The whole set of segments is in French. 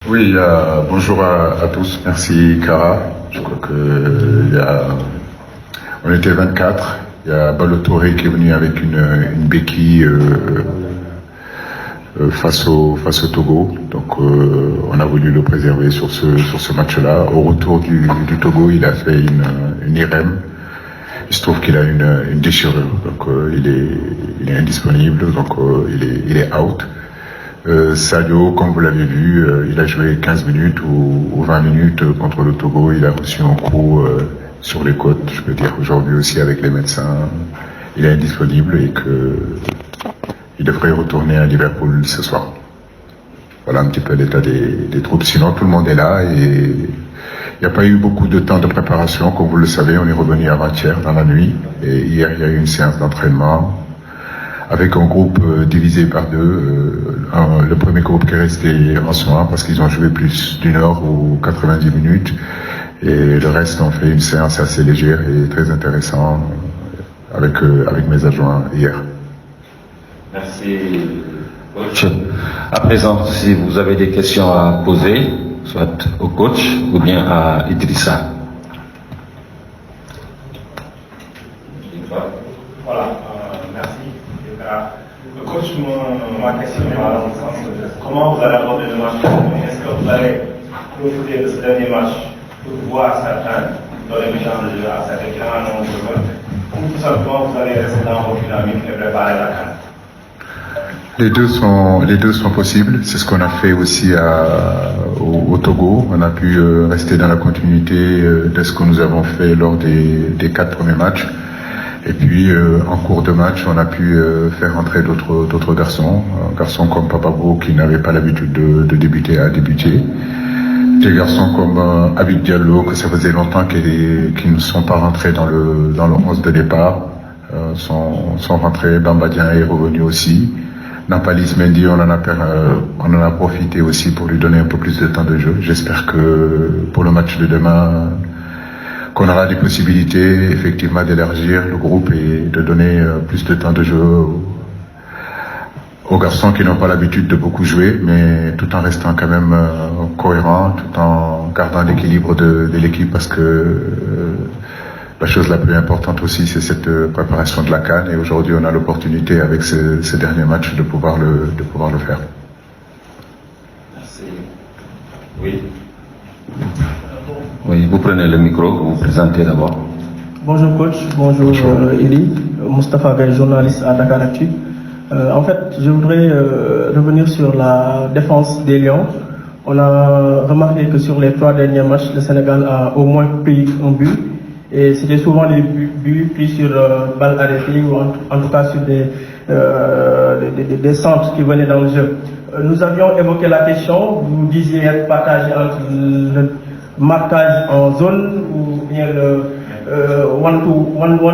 Oui, bonjour à tous. Merci, Cara. Je crois que on était 24. Il y a Balotoré qui est venu avec une béquille face au Togo. Donc, on a voulu le préserver sur ce match-là. Au retour du Togo, il a fait une IRM. Il se trouve qu'il a une déchirure. Donc, il est indisponible. Donc, il est out. Sadio, comme vous l'avez vu, il a joué 15 minutes ou 20 minutes contre le Togo. Il a reçu un coup sur les côtes. Je peux dire aujourd'hui aussi avec les médecins, il est indisponible et qu'il devrait retourner à Liverpool ce soir. Voilà un petit peu l'état des troupes. Sinon, tout le monde est là et il n'y a pas eu beaucoup de temps de préparation. Comme vous le savez, on est revenu avant-hier dans la nuit et hier, il y a eu une séance d'entraînement avec un groupe divisé par deux. Le premier groupe qui est resté en soins parce qu'ils ont joué plus d'une heure ou 90 minutes. Et le reste, on fait une séance assez légère et très intéressante avec mes adjoints hier. Merci, coach. À présent, si vous avez des questions à poser, soit au coach ou bien à Idrissa. Voilà, merci. Le coach, ma question est dans le sens comment vous allez aborder le match? Est-ce que vous allez profiter de ce dernier match pour voir certains donner une chance de jeu à certains qui en ont besoin, ou tout simplement vous allez rester dans votre dynamique et préparer la CAN? Les deux sont possibles. C'est ce qu'on a fait aussi au Togo. On a pu rester dans la continuité de ce que nous avons fait lors des 4 premiers matchs. Et puis, en cours de match, on a pu faire entrer d'autres garçons. Un garçon comme Papabo qui n'avait pas l'habitude de débuter à débuter. Des garçons comme Abid Diallo, que ça faisait longtemps qu'ils ne sont pas rentrés dans le 11 de départ. Sont rentrés. Bambadien est revenu aussi. Nampalis Mendy, on en a profité aussi pour lui donner un peu plus de temps de jeu. J'espère que pour le match de demain, qu'on aura des possibilités effectivement d'élargir le groupe et de donner plus de temps de jeu aux garçons qui n'ont pas l'habitude de beaucoup jouer, mais tout en restant quand même cohérent, tout en gardant l'équilibre de l'équipe, parce que la chose la plus importante aussi, c'est cette préparation de la CAN, et aujourd'hui on a l'opportunité avec ce dernier match de pouvoir le faire. Merci. Oui. Oui, vous prenez le micro, vous vous présentez d'abord. Bonjour coach, bonjour Eli, Moustapha Gaye, journaliste à Dakaractu. En fait, je voudrais revenir sur la défense des Lions. On a remarqué que sur les 3 derniers matchs, le Sénégal a au moins pris un but. Et c'était souvent des buts pris sur balles arrêtées ou en tout cas sur des centres qui venaient dans le jeu. Nous avions évoqué la question, vous disiez être partagé entre le marquage en zone ou bien le one-to-one.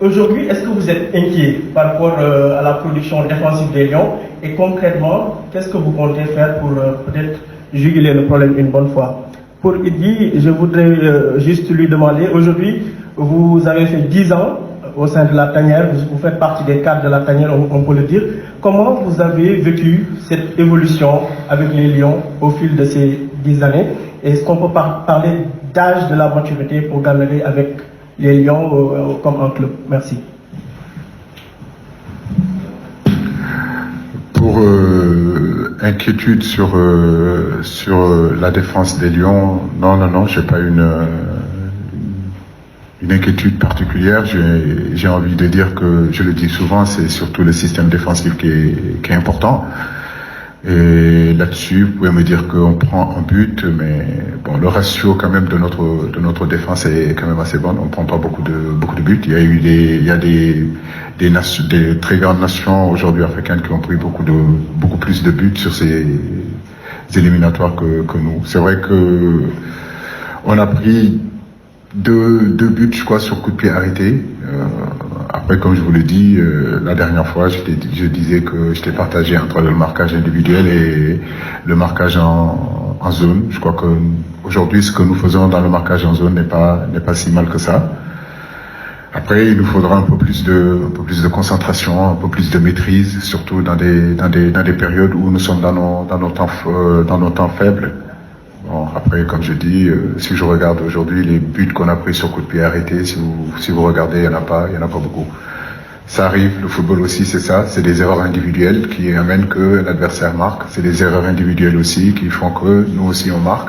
Aujourd'hui, est-ce que vous êtes inquiet par rapport à la production défensive des Lions? Et concrètement, qu'est-ce que vous comptez faire pour peut-être juguler le problème une bonne fois? Pour Idi, je voudrais juste lui demander, aujourd'hui, vous avez fait 10 ans au sein de la tanière, vous faites partie des cadres de la tanière, on peut le dire. Comment vous avez vécu cette évolution avec les Lions au fil de ces 10 années? Est-ce qu'on peut parler d'âge de la maturité pour gagner avec les Lions comme un club? Merci. Pour inquiétude sur la défense des Lions, non, j'ai pas une inquiétude particulière. J'ai envie de dire que, je le dis souvent, c'est surtout le système défensif qui est important. Et là-dessus, vous pouvez me dire qu'on prend un but, mais bon, le ratio quand même de notre défense est quand même assez bon. On prend pas beaucoup de buts. Il y a des très grandes nations aujourd'hui africaines qui ont pris beaucoup plus de buts sur ces éliminatoires que nous. C'est vrai que on a pris deux buts, je crois, sur coup de pied arrêté. Après, comme je vous l'ai dit, la dernière fois, je disais que j'étais partagé entre le marquage individuel et le marquage en zone. Je crois que aujourd'hui, ce que nous faisons dans le marquage en zone n'est pas si mal que ça. Après, il nous faudra un peu plus de concentration, un peu plus de maîtrise, surtout dans des périodes où nous sommes dans nos temps faibles. Bon, après, comme je dis, si je regarde aujourd'hui les buts qu'on a pris sur coup de pied arrêté, si vous regardez, il y en a pas beaucoup. Ça arrive, le football aussi, c'est ça, c'est des erreurs individuelles qui amènent que l'adversaire marque. C'est des erreurs individuelles aussi qui font que nous aussi on marque.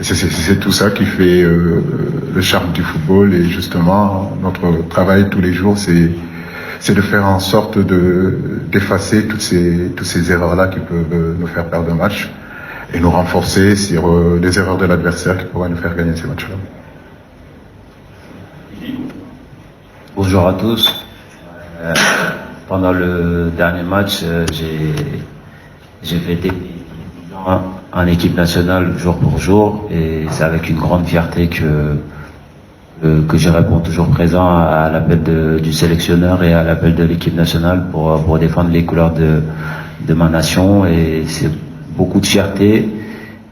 Et c'est tout ça qui fait le charme du football. Et justement, notre travail tous les jours, c'est de faire en sorte d'effacer toutes ces erreurs-là qui peuvent nous faire perdre un match et nous renforcer sur les erreurs de l'adversaire qui pourraient nous faire gagner ces matchs-là. Bonjour à tous. Pendant le dernier match, j'ai fait des en équipe nationale jour pour jour, et c'est avec une grande fierté que je réponds toujours présent à l'appel du sélectionneur et à l'appel de l'équipe nationale pour défendre les couleurs de ma nation, et c'est beaucoup de fierté,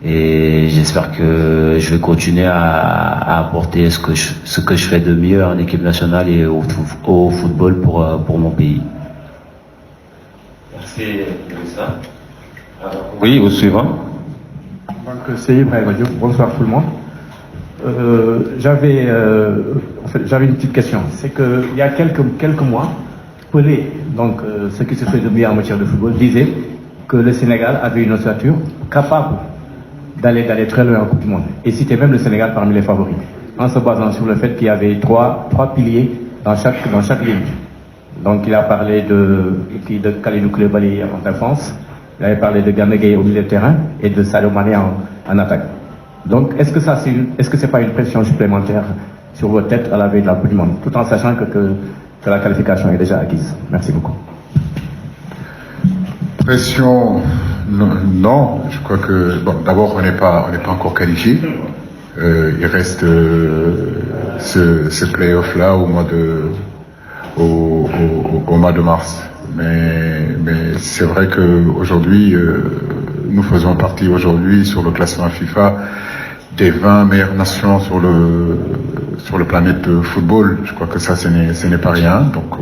et j'espère que je vais continuer à apporter ce que je fais de mieux en équipe nationale et au football pour mon pays. Merci, Lisa. Oui, au suivant. Donc, c'est Ibrahim Diop. Bonsoir tout le monde. J'avais une petite question. C'est qu'il y a quelques mois, Pelé, donc ce qui se fait de mieux en matière de football, disait que le Sénégal avait une ossature capable d'aller très loin en Coupe du Monde. Et citait même le Sénégal parmi les favoris, en se basant sur le fait qu'il y avait trois piliers dans chaque ligne. Donc il a parlé de Kalidou Koulibaly en défense. Il avait parlé de Gana Gueye au milieu de terrain et de Sadio Mané en attaque. Donc, est-ce que c'est pas une pression supplémentaire sur votre tête à la veille de la Coupe du Monde, tout en sachant que la qualification est déjà acquise? Merci beaucoup. Pression, non. Je crois que d'abord on n'est pas encore qualifié. Il reste ce play-off-là au mois de mars. Mais c'est vrai qu'aujourd'hui, nous faisons partie aujourd'hui sur le classement FIFA des 20 meilleures nations sur le planète football. Je crois que ça, ce n'est pas rien. Donc,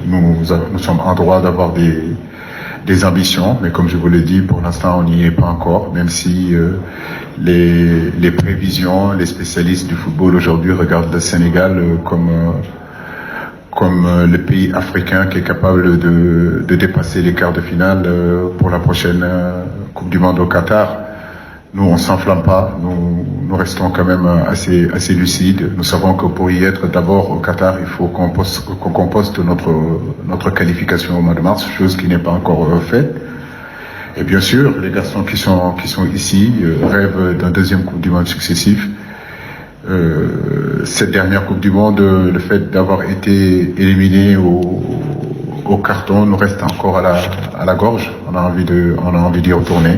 nous sommes en droit d'avoir des ambitions, mais comme je vous l'ai dit, pour l'instant, on n'y est pas encore, même si les prévisions, les spécialistes du football aujourd'hui regardent le Sénégal comme le pays africain qui est capable de dépasser les quarts de finale pour la prochaine Coupe du Monde au Qatar. Nous, on s'enflamme pas, nous restons quand même assez lucides. Nous savons que pour y être d'abord au Qatar, il faut qu'on composte notre qualification au mois de mars, chose qui n'est pas encore faite. Et bien sûr, les garçons qui sont ici rêvent d'un deuxième Coupe du Monde successif. Cette dernière Coupe du Monde, le fait d'avoir été éliminé au carton nous reste encore à la gorge. On a envie d'y retourner,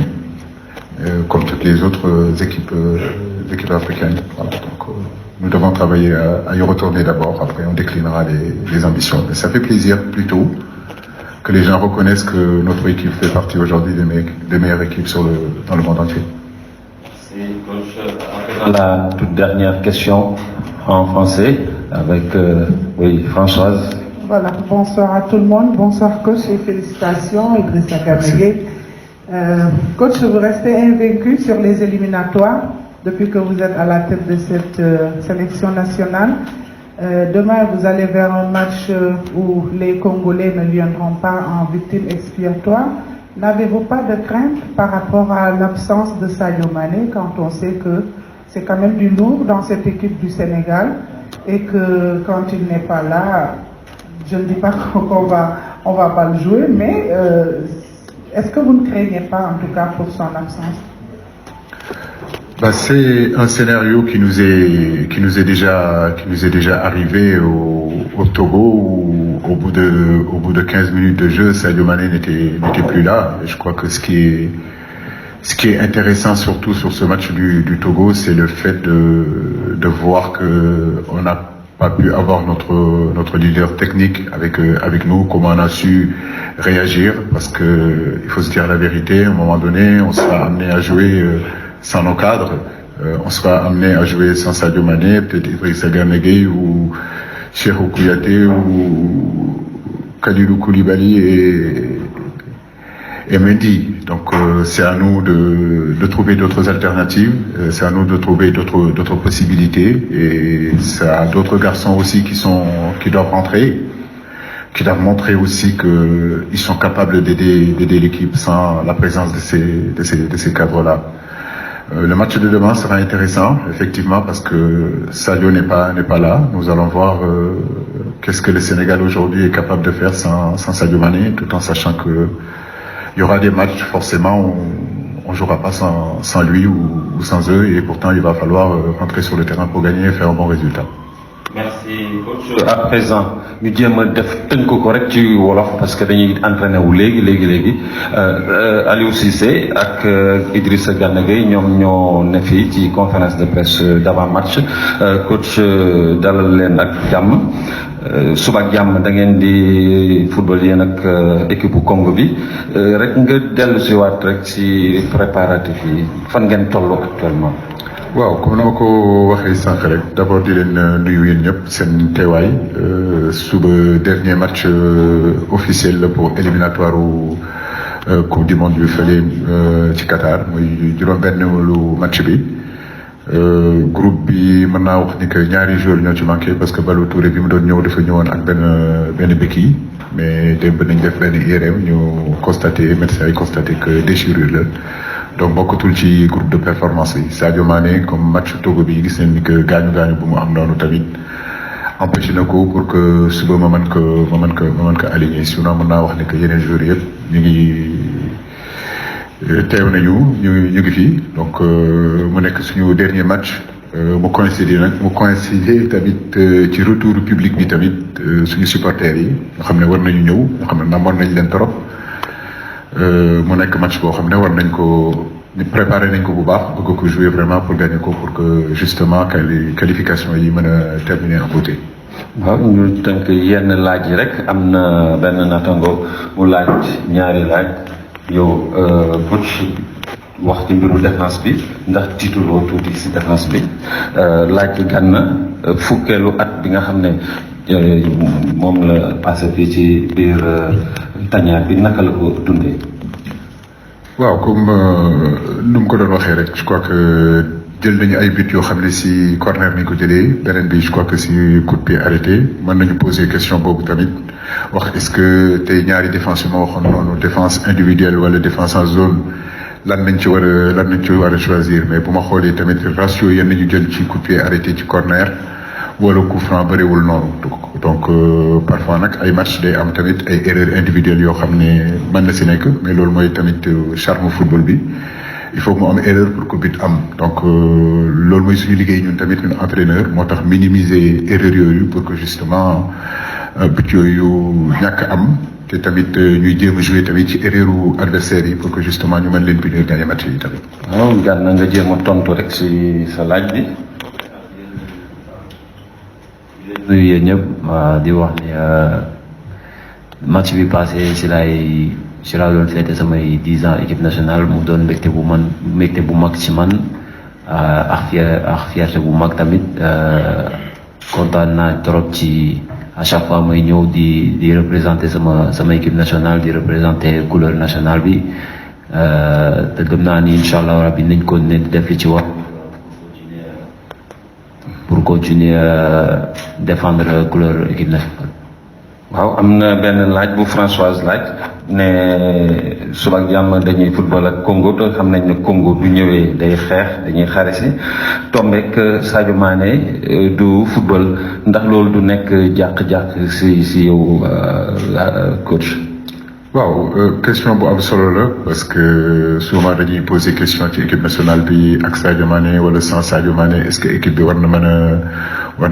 comme toutes les autres équipes africaines. Voilà, donc, nous devons travailler à y retourner d'abord. Après, on déclinera les ambitions. Mais ça fait plaisir plutôt que les gens reconnaissent que notre équipe fait partie aujourd'hui des meilleures équipes dans le monde entier. Merci, coach. La toute dernière question en français avec Françoise. Voilà, bonsoir à tout le monde, bonsoir coach et félicitations Idrissa Gana Gueye. Coach, vous restez invaincu sur les éliminatoires depuis que vous êtes à la tête de cette sélection nationale. Demain, vous allez vers un match où les Congolais ne viendront pas en victime expiatoire. N'avez-vous pas de crainte par rapport à l'absence de Sadio Mané quand on sait que c'est quand même du lourd dans cette équipe du Sénégal et que quand il n'est pas là, je ne dis pas qu'on va pas le jouer, mais est-ce que vous ne craignez pas en tout cas pour son absence? C'est un scénario qui nous est déjà arrivé au Togo où au bout de 15 minutes de jeu, Sadio Mané n'était plus là. Et je crois que ce qui est intéressant surtout sur ce match du Togo, c'est le fait de voir que on n'a pas pu avoir notre leader technique avec nous, comment on a su réagir, parce que il faut se dire la vérité, à un moment donné, on sera amené à jouer sans nos cadres, on sera amené à jouer sans Sadio Mané, peut-être Idrissa Gana Gueye ou Cheikhou Kouyaté ou Kalidou Koulibaly et Mendy. Donc c'est à nous de trouver d'autres alternatives, c'est à nous de trouver d'autres possibilités, et c'est à d'autres garçons aussi qui doivent rentrer, qui doivent montrer aussi qu'ils sont capables d'aider l'équipe sans la présence de ces cadres-là. Le match de demain sera intéressant, effectivement, parce que Sadio n'est pas là. Nous allons voir qu'est-ce que le Sénégal aujourd'hui est capable de faire sans Sadio Mané, tout en sachant que il y aura des matchs, forcément, on jouera pas sans lui ou sans eux, et pourtant il va falloir rentrer sur le terrain pour gagner et faire un bon résultat. Merci coach. À présent ñu jéem a def tënk ko rek ci wolof parce que dañuy entraîné wu léegi Aliou Cissé ak Idrissa Gana Gueye ñoom ñoo ne fii ci conférence de presse d'avant match coach dalal leen ak jàmm suba ak jàmm da ngeen di football yéen ak équipe bu Congo bi rek nga dellu si waat rek ci préparatifs yi fan ngeen toll actuellement. waaw comme na ma ko waxee sànq rek d'abord di leen nuyu yéen ñëpp seen teewaay suba dernier match officiel la pour éliminatoire coupe du monde bi fële ci Qatar muy juróom-benneelu match bi groupe bi mën naa wax ni que ñaari joueurs ñoo ci manqué parce que Ballo Touré bi mu doon ñëw dafa ñëwoon ak benn béquille, mais démb nañ def benn IRM ñu médecin yi constaté que déchirure la. Donc bokkatul ci groupe de performance yi. Sadio Mané comme match Togo bi gis nañ ni que gaañu bu mu am noonu tamit empêché na ko pour que suba ma mën ko aligner, sinon mën naa wax ni que yeneen joueurs yëpp ñu ngi teew nañu ñu ngi fii. Donc mu nekk suñu dernier match mu coïncider tamit ci retour public bi tamit suñu supporters yi nga xam ne war nañu ñëw, nga xam ne namoon nañ leen trop. mu nekk match boo xam ne war nañ ko préparer nañ ko bu baax, bëgg ko jouer vraiment pour gagner ko, pour que justement qualification yi mën a terminer en beauté. waaw ñu tënk yenn laaj yi rek am na benn natango mu laaj ñaari laaj yow coach wax ci mbiru défense bi ndax tiituloo tuuti si défense bi laaj Gana fukkeelu at bi nga xam ne moom la passé fii ci biir tañaar bi naka la ko dundee. waaw comme nu mu ko doon waxee rek, je crois que jël nañu ay buts yoo xam ne si corner nañ ko jëlee, beneen bi je crois que si coup de pied arrêté. Mën nañu poser question boobu tamit wax est-ce que tey ñaari défense yu ma waxoon noonu, défense individuelle wala défense en zone, lan nañ ci war a choisir. Mais bu ma xoolee tamit ratio yenn ñu jël ci coup de pied arrêté ci corner wala coup franc bëriwul noonu. Donc parfois nag ay match day am tamit ay erreurs individuelles yoo xam ne mën na si nekk, mais loolu mooy tamit charme football bi. Il faut que mu am erreur pour que but am. Donc loolu mooy suñu liggéey ñun tamit ñun entraîneur, moo tax minimiser erreur yooyu pour que justement but yooyu ñàkk am, te tamit ñuy jéem a jouer tamit ci erreuru adversaire yi pour que justement ñu mën leen punir gagner match yi tamit. waaw Gana nga jéem a tontu rek si sa laaj bi. nuyu yéen ñëpp di wax ni match bi passé ci laa doon fêté samay 10 ans équipe nationale, mu doon mbégte bu mag ci man ak fierté bu mag tamit. kontaan naa trop ci à chaque fois may ñëw di représenter sama équipe nationale, di représenter couleur nationale bi te gëm naa ni incha allah rabbi nañ ko ne def li ci wax pour continuer défendre couleur équipe nationale. waaw am na benn laaj bu Françoise laaj ne suba ak jàmm dañuy football ak Congo te xam nañ ne Congo bu ñëwee day xeex, dañuy xare si tombeek Sadio Mané du football, ndax loolu du nekk jàq-jàq si yow coach. waaw question bu am solo la, parce que souvent dañuy poser question ci équipe nationale bi ak Sadio Mané wala sans Sadio Mané, est-ce que équipe bi war na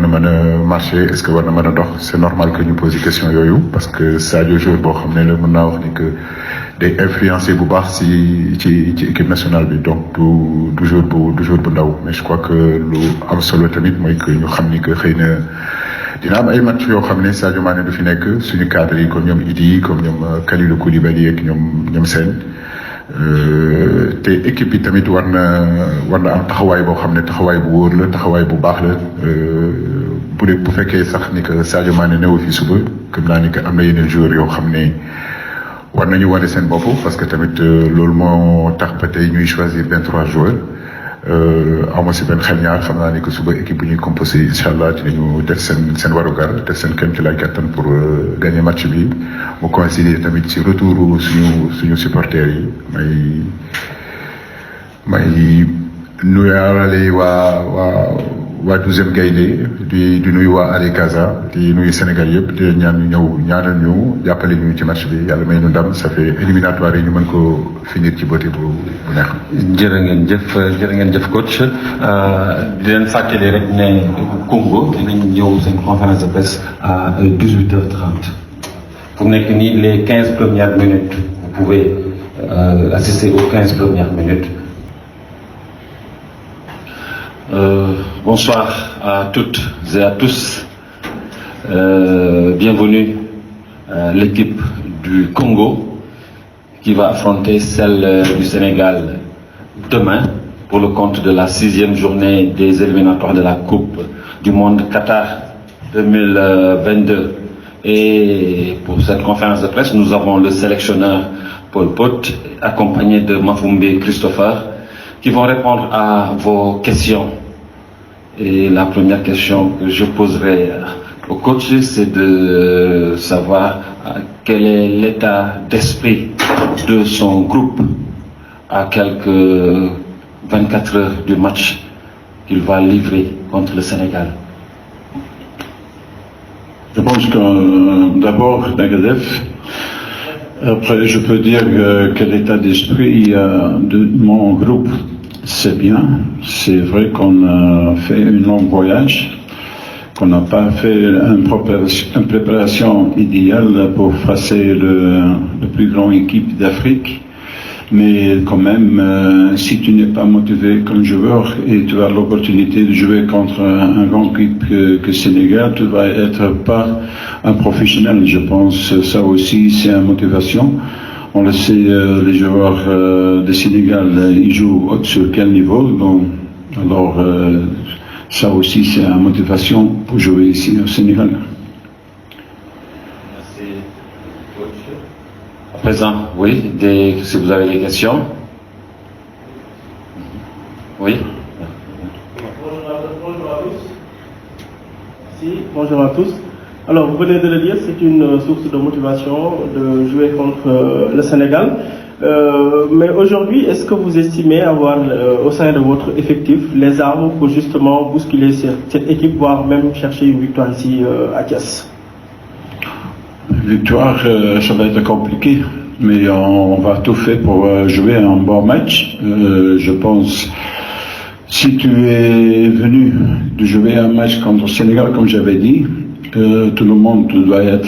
mën a marcher, est-ce que war na mën a dox. C'est normal que ñu poser question yooyu, parce que Sadio joueur boo xam ne la mën naa wax ni que day influencer bu baax ci équipe nationale bi, donc du joueur bu ndaw. Mais je crois que lu am solo tamit mooy que ñu xam ni que xëy na dina am ay match yoo xam ne Sadio Mané du fi nekk, suñu cadre yi comme ñoom Idi, comme ñoom Kalidou Koulibaly ak ñoom Sène. Te équipe bi tamit war na am taxawaay boo xam ne taxawaay bu wóor la, taxawaay bu baax la, bu fekkee sax ni que Sadio Mané newu fi suba gëm naa ni que am na yeneen joueurs yoo xam ne war nañu wane seen bopp parce que tamit loolu moo tax ba tey ñuy choisir 23 joueurs amoo si benn xel ñaar xam naa ni que suba équipe bu ñuy composé incha allah dinañu def seen warugar def seen kéem ci lay kattan pour gagner match bi mu coïncider tamit ci retour suñu supporters yi may nuyaale waa 12e Gaïndé di nuyu waa Allez Casa di nuyu Sénégal yëpp di ñaan ñu ñëw ñaanal ñu jàppale ñu ci match bi yàlla may ñu ndam ça fait éliminatoire yi ñu mën ko finir ci beauté bu neex. jërë ngeen jëf coach di leen fàttali rek ne Congo dinañ ñëw seen conférence de presse à 18h30 pour nekk nii les 15 premières minutes vous pouvez assister aux 15 premières minutes. Bonsoir à toutes et à tous. Bienvenue à l'équipe du Congo qui va affronter celle du Sénégal demain pour le compte de la 6e journée des éliminatoires de la Coupe du Monde Qatar 2022. Et pour cette conférence de presse, nous avons le sélectionneur Paul Pot, accompagné de Mafumbe Christopher, qui vont répondre à vos questions. Et la première question que je poserai au coach, c'est de savoir quel est l'état d'esprit de son groupe à quelques 24 heures du match qu'il va livrer contre le Sénégal. Je pense que d'abord, Nagadef, après je peux dire que l'état d'esprit de mon groupe, c'est bien. C'est vrai qu'on a fait un long voyage, qu'on n'a pas fait une préparation idéale pour passer le plus grande équipe d'Afrique. Mais quand même, si tu n'es pas motivé comme joueur et tu as l'opportunité de jouer contre un grand équipe que Sénégal, tu vas être pas un professionnel. Je pense que ça aussi, c'est une motivation. On le sait, les joueurs de Sénégal, ils jouent sur quel niveau. Donc, alors, ça aussi, c'est une motivation pour jouer ici au Sénégal. Merci. À présent, oui, si vous avez des questions. Oui. Bonjour à tous. Merci, bonjour à tous. Alors, vous venez de le dire, c'est une source de motivation de jouer contre le Sénégal. Mais aujourd'hui, est-ce que vous estimez avoir au sein de votre effectif les armes pour justement bousculer cette équipe, voire même chercher une victoire ici à Thiès? Victoire, ça va être compliqué, mais on va tout faire pour jouer un bon match. Je pense, si tu es venu de jouer un match contre le Sénégal, comme j'avais dit, tout le monde doit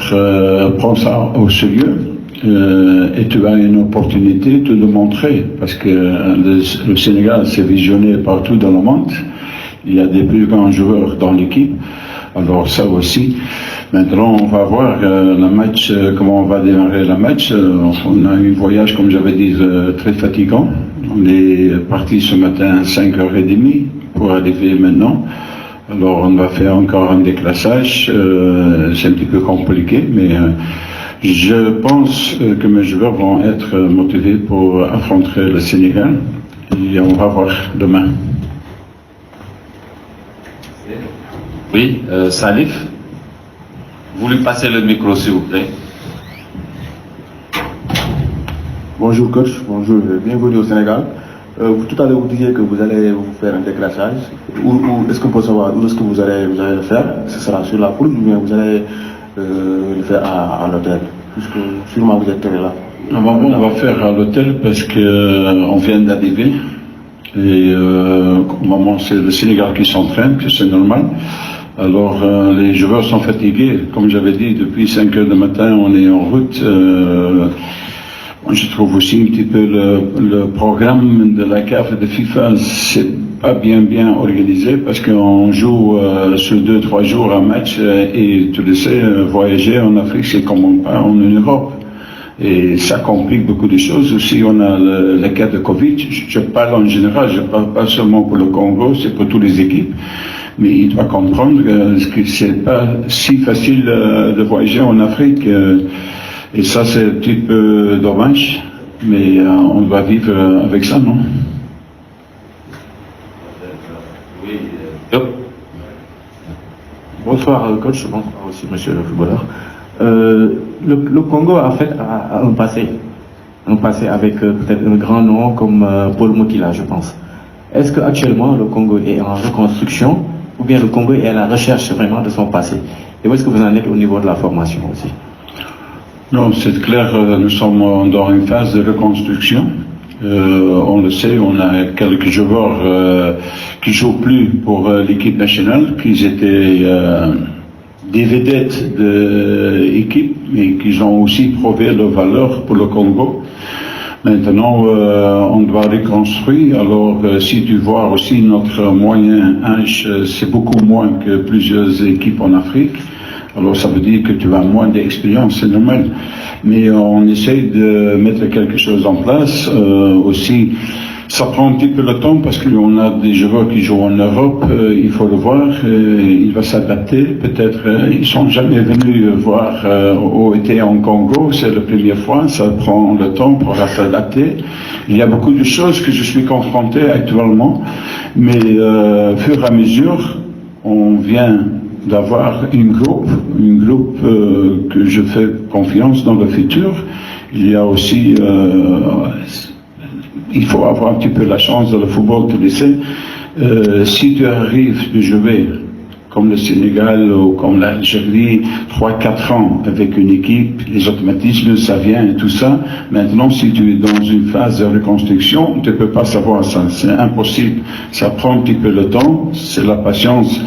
prendre ça au sérieux et tu as une opportunité de le montrer parce que le Sénégal s'est visionné partout dans le monde. Il y a des plus grands joueurs dans l'équipe. Alors ça aussi. Maintenant, on va voir le match, comment on va démarrer le match. On a eu un voyage, comme j'avais dit, très fatigant. On est parti ce matin à 5h30 pour arriver maintenant. Alors, on va faire encore un déclassage. C'est un petit peu compliqué, mais je pense que mes joueurs vont être motivés pour affronter le Sénégal. Et on va voir demain. Oui, Salif, vous lui passez le micro, s'il vous plaît. Bonjour coach, bonjour, bienvenue au Sénégal. Tout à l'heure vous disiez que vous allez vous faire un déclassage. Ou est-ce qu'on peut savoir où est-ce que vous allez le faire? Ce sera sur la pelouse ou bien vous allez le faire à l'hôtel? Puisque sûrement vous êtes là. On va faire à l'hôtel parce qu'on vient d'arriver. Et au moment c'est le Sénégal qui s'entraîne, que c'est normal. Alors les joueurs sont fatigués. Comme j'avais dit, depuis 5h du matin, on est en route. Je trouve aussi un petit peu le programme de la CAF et de FIFA, c'est pas bien organisé parce qu'on joue sur 2-3 jours un match et tu le sais, voyager en Afrique, c'est comme on part en Europe. Et ça complique beaucoup de choses. Aussi, on a le cas de Covid. Je parle en général, je parle pas seulement pour le Congo, c'est pour toutes les équipes. Mais il doit comprendre que c'est pas si facile de voyager en Afrique. Et ça, c'est un petit peu dommage. Mais on doit vivre avec ça, non? Bonsoir coach, bonsoir aussi monsieur le footballeur. Le Congo en fait a un passé avec peut-être un grand nom comme Paul Mokila, je pense. Est-ce qu'actuellement le Congo est en reconstruction ou bien le Congo est à la recherche vraiment de son passé? Et où est-ce que vous en êtes au niveau de la formation aussi? Non, c'est clair, nous sommes dans une phase de reconstruction. On le sait, on a quelques joueurs qui jouent plus pour l'équipe nationale, qui étaient des vedettes de l'équipe, mais qui ont aussi prouvé leur valeur pour le Congo. Maintenant, on doit reconstruire. Alors, si tu vois aussi notre moyen âge, c'est beaucoup moins que plusieurs équipes en Afrique. Alors, ça veut dire que tu as moins d'expérience, c'est normal. Mais on essaye de mettre quelque chose en place. Aussi, ça prend un petit peu le temps parce qu'on a des joueurs qui jouent en Europe. Il faut le voir. Il va s'adapter. Peut-être, ils sont jamais venus voir où était en Congo. C'est la première fois. Ça prend le temps pour s'adapter. Il y a beaucoup de choses que je suis confronté actuellement. Mais, fur et à mesure, on vient d'avoir une groupe que je fais confiance dans le futur. Il y a aussi, il faut avoir un petit peu la chance dans le football, tu le sais. Si tu arrives de jouer comme le Sénégal ou comme l'Algérie, 3-4 ans avec une équipe, les automatismes, ça vient et tout ça. Maintenant, si tu es dans une phase de reconstruction, tu ne peux pas savoir ça. C'est impossible. Ça prend un petit peu le temps. C'est la patience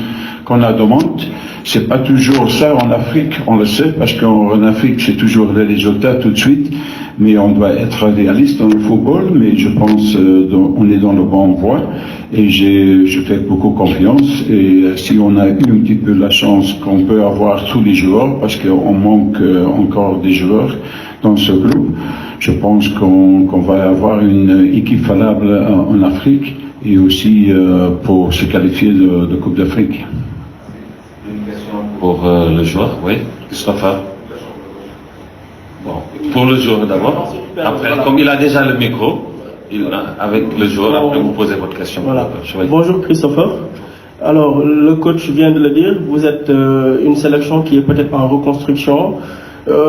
qu'on a demande. C'est pas toujours ça en Afrique, on le sait, parce qu'en Afrique, c'est toujours les résultats tout de suite, mais on doit être réaliste dans le football, mais je pense on est dans le bon voie, et je fais beaucoup confiance, et si on a eu un petit peu la chance qu'on peut avoir tous les joueurs, parce qu'on manque encore des joueurs dans ce groupe, je pense qu'on va avoir une équipe valable en Afrique, et aussi pour se qualifier de Coupe d'Afrique. Pour le joueur, oui, Christopher. Bon, pour le joueur d'abord. Après, comme il a déjà le micro, avec le joueur, après vous posez votre question. Voilà. Bonjour Christopher. Alors, le coach vient de le dire, vous êtes une sélection qui est peut-être en reconstruction.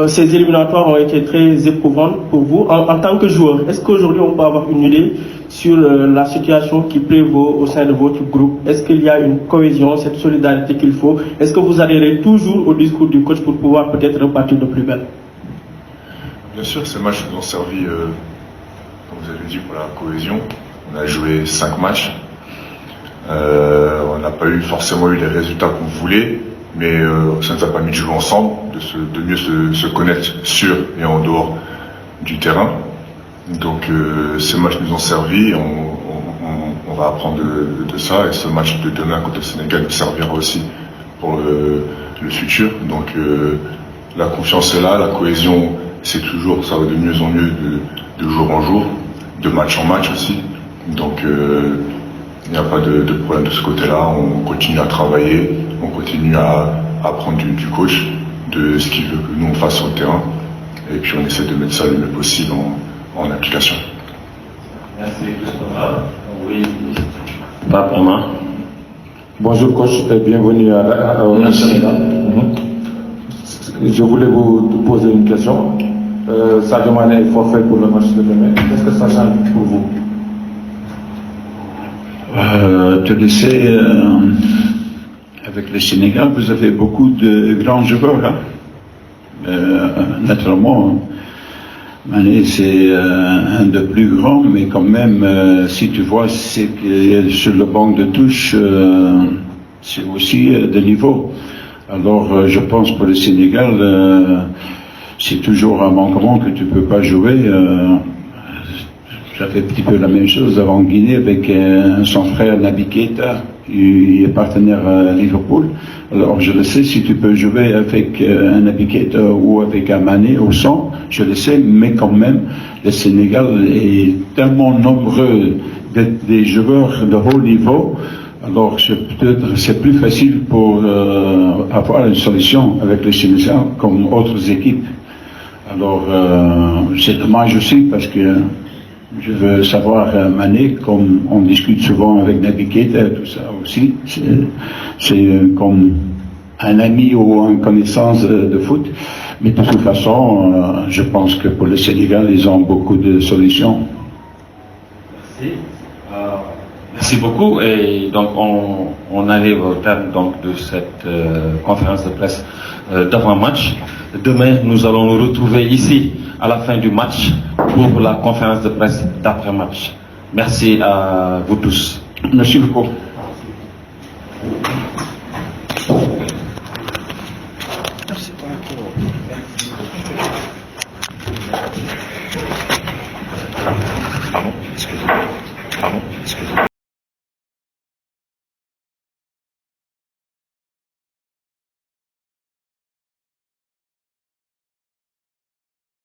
Ces éliminatoires ont été très éprouvantes pour vous. En tant que joueur, est-ce qu'aujourd'hui on peut avoir une idée sur la situation qui prévaut au sein de votre groupe? Est-ce qu'il y a une cohésion, cette solidarité qu'il faut? Est-ce que vous adhérez toujours au discours du coach pour pouvoir peut-être repartir de plus belle? Bien sûr, ces matchs nous ont servi, comme vous avez dit, pour la cohésion. On a joué 5 matchs. On n'a pas forcément eu les résultats qu'on voulait, mais ça nous a permis de jouer ensemble, de mieux se connaître sur et en dehors du terrain. Donc ces matchs nous ont servi, on va apprendre de ça, et ce match de demain contre le Sénégal nous servira aussi pour le futur. Donc la confiance est là, la cohésion c'est toujours, ça va de mieux en mieux de jour en jour, de match en match aussi. Donc il n'y a pas de problème de ce côté-là, on continue à travailler, on continue à apprendre du coach, de ce qu'il veut que nous on fasse sur le terrain, et puis on essaie de mettre ça le mieux possible en application. Merci Christopher. Oui, pas pour moi. Bonjour coach et bienvenue au Sénégal. Je voulais vous poser une question. Sadio Mané est forfait pour le match de demain. Qu'est-ce que ça change pour vous? Tu le sais, avec le Sénégal, vous avez beaucoup de grands joueurs. Hein? Naturellement, Mané c'est un des plus grands, mais quand même, si tu vois, c'est que sur le banc de touche, c'est aussi de niveau. Alors, je pense pour le Sénégal, c'est toujours un manquement que tu ne peux pas jouer. J'avais un petit peu la même chose avant Guinée avec son frère Naby Keita, il est partenaire à Liverpool. Alors je le sais, si tu peux jouer avec un Naby Keita ou avec un Mané au centre, je le sais, mais quand même, le Sénégal est tellement nombreux des joueurs de haut niveau. Alors peut-être c'est plus facile pour avoir une solution avec le Sénégal comme autres équipes. Alors c'est dommage aussi parce que je veux savoir Mané, comme on discute souvent avec Naby Keita et tout ça aussi, c'est comme un ami ou une connaissance de foot. Mais de toute façon, je pense que pour le Sénégal, ils ont beaucoup de solutions. Merci. Merci beaucoup. Et donc, on arrive au terme donc, de cette conférence de presse d'avant-match. Demain, nous allons nous retrouver ici à la fin du match pour la conférence de presse d'après-match. Merci à vous tous. Merci beaucoup.